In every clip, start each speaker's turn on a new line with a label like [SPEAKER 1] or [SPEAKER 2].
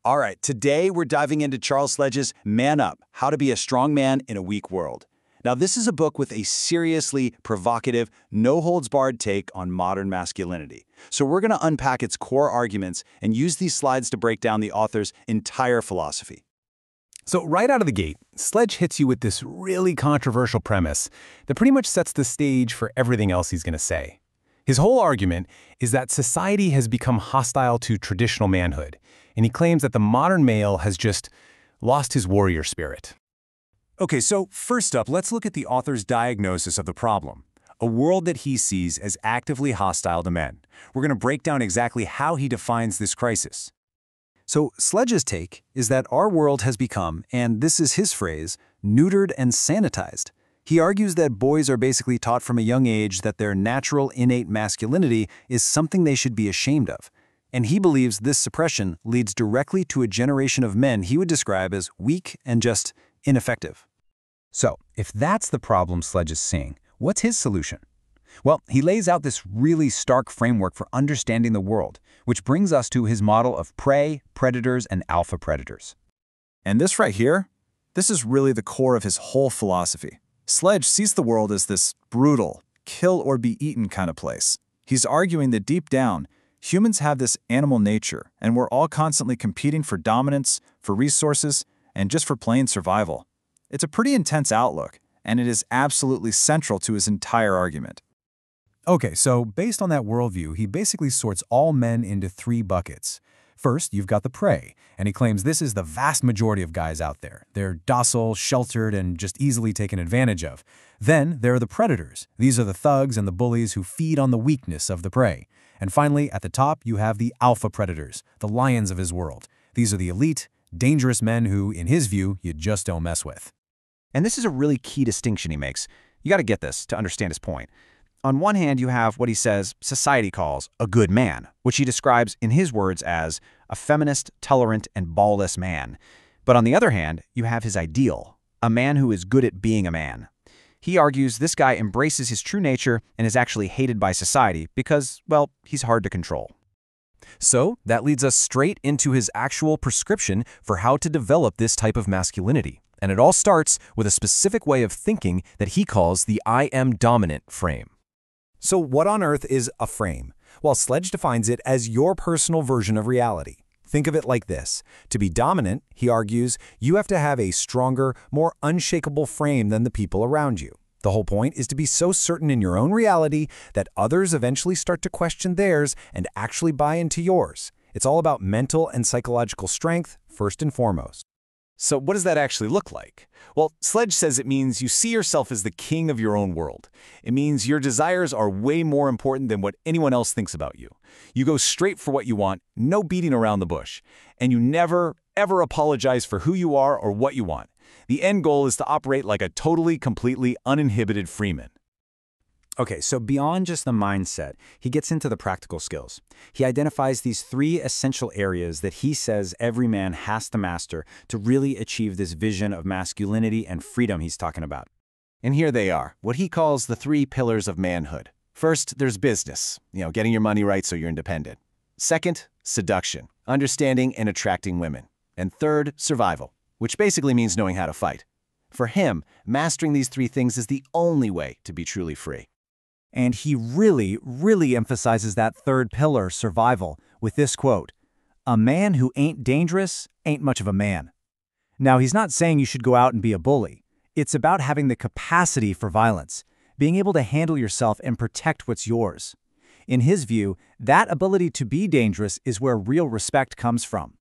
[SPEAKER 1] All right, today we're diving into Charles Sledge's Man Up, How to Be a Strong Man in a Weak World. Now, this is a book with a seriously provocative, no-holds-barred take on modern masculinity. So we're going to unpack its core arguments and use these slides to break down the author's entire philosophy.
[SPEAKER 2] So right out of the gate, Sledge hits you with this really controversial premise that pretty much sets the stage for everything else he's going to say. His whole argument is that society has become hostile to traditional manhood, and he claims that the modern male has just lost his warrior spirit.
[SPEAKER 3] Okay, so first up, let's look at the author's diagnosis of the problem, a world that he sees as actively hostile to men. We're going to break down exactly how he defines this crisis.
[SPEAKER 4] So Sledge's take is that our world has become, and this is his phrase, neutered and sanitized. He argues that boys are basically taught from a young age that their natural innate masculinity is something they should be ashamed of. And he believes this suppression leads directly to a generation of men he would describe as weak and just ineffective.
[SPEAKER 5] So, if that's the problem Sledge is seeing, what's his solution? Well, he lays out this really stark framework for understanding the world, which brings us to his model of prey, predators, and alpha predators.
[SPEAKER 6] And this right here, this is really the core of his whole philosophy. Sledge sees the world as this brutal, kill or be eaten kind of place. He's arguing that deep down, humans have this animal nature, and we're all constantly competing for dominance, for resources, and just for plain survival. It's a pretty intense outlook, and it is absolutely central to his entire argument.
[SPEAKER 5] Okay, so based on that worldview, he basically sorts all men into three buckets. First, you've got the prey, and he claims this is the vast majority of guys out there. They're docile, sheltered, and just easily taken advantage of. Then there are the predators. These are the thugs and the bullies who feed on the weakness of the prey. And finally, at the top, you have the alpha predators, the lions of his world. These are the elite, dangerous men who, in his view, you just don't mess with.
[SPEAKER 7] And this is a really key distinction he makes. You got to get this to understand his point. On one hand, you have what he says society calls a good man, which he describes in his words as a feminist, tolerant, and ballless man. But on the other hand, you have his ideal, a man who is good at being a man. He argues this guy embraces his true nature and is actually hated by society because, well, he's hard to control.
[SPEAKER 2] So that leads us straight into his actual prescription for how to develop this type of masculinity. And it all starts with a specific way of thinking that he calls the I am dominant frame. So what on earth is a frame? Well, Sledge defines it as your personal version of reality. Think of it like this. To be dominant, he argues, you have to have a stronger, more unshakable frame than the people around you. The whole point is to be so certain in your own reality that others eventually start to question theirs and actually buy into yours. It's all about mental and psychological strength, first and foremost.
[SPEAKER 3] So what does that actually look like? Well, Sledge says it means you see yourself as the king of your own world. It means your desires are way more important than what anyone else thinks about you. You go straight for what you want, no beating around the bush. And you never, ever apologize for who you are or what you want. The end goal is to operate like a totally, completely uninhibited freeman.
[SPEAKER 4] Okay, so beyond just the mindset, he gets into the practical skills. He identifies these three essential areas that he says every man has to master to really achieve this vision of masculinity and freedom he's talking about.
[SPEAKER 1] And here they are, what he calls the three pillars of manhood. First, there's business, getting your money right so you're independent. Second, seduction, understanding and attracting women. And third, survival, which basically means knowing how to fight. For him, mastering these three things is the only way to be truly free.
[SPEAKER 8] And he really emphasizes that third pillar, survival, with this quote, "A man who ain't dangerous ain't much of a man." Now, he's not saying you should go out and be a bully. It's about having the capacity for violence, being able to handle yourself and protect what's yours. In his view, that ability to be dangerous is where real respect comes from.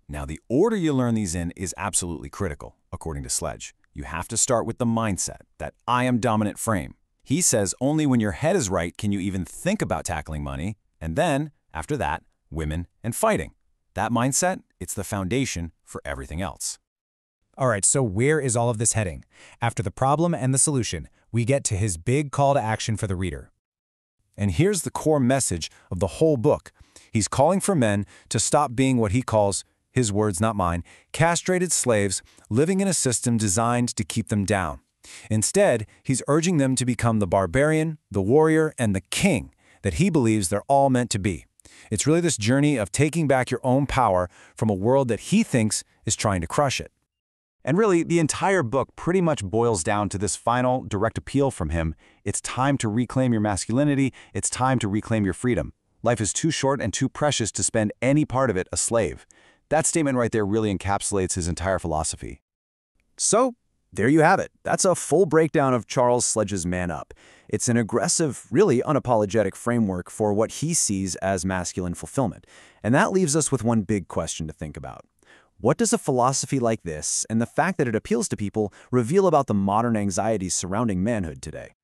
[SPEAKER 3] Now, the order you learn these in is absolutely critical, according to Sledge. You have to start with the mindset, that I am dominant frame. He says only when your head is right can you even think about tackling money, and then, after that, women and fighting. That mindset, it's the foundation for everything else.
[SPEAKER 2] All right, so where is all of this heading? After the problem and the solution, we get to his big call to action for the reader. And here's the core message of the whole book. He's calling for men to stop being what he calls, his words not mine, castrated slaves living in a system designed to keep them down. Instead, he's urging them to become the barbarian, the warrior, and the king that he believes they're all meant to be. It's really this journey of taking back your own power from a world that he thinks is trying to crush it.
[SPEAKER 7] And really, the entire book pretty much boils down to this final direct appeal from him. It's time to reclaim your masculinity. It's time to reclaim your freedom. Life is too short and too precious to spend any part of it a slave. That statement right there really encapsulates his entire philosophy.
[SPEAKER 4] So, there you have it. That's a full breakdown of Charles Sledge's Man Up. It's an aggressive, really unapologetic framework for what he sees as masculine fulfillment. And that leaves us with one big question to think about. What does a philosophy like this, and the fact that it appeals to people, reveal about the modern anxieties surrounding manhood today?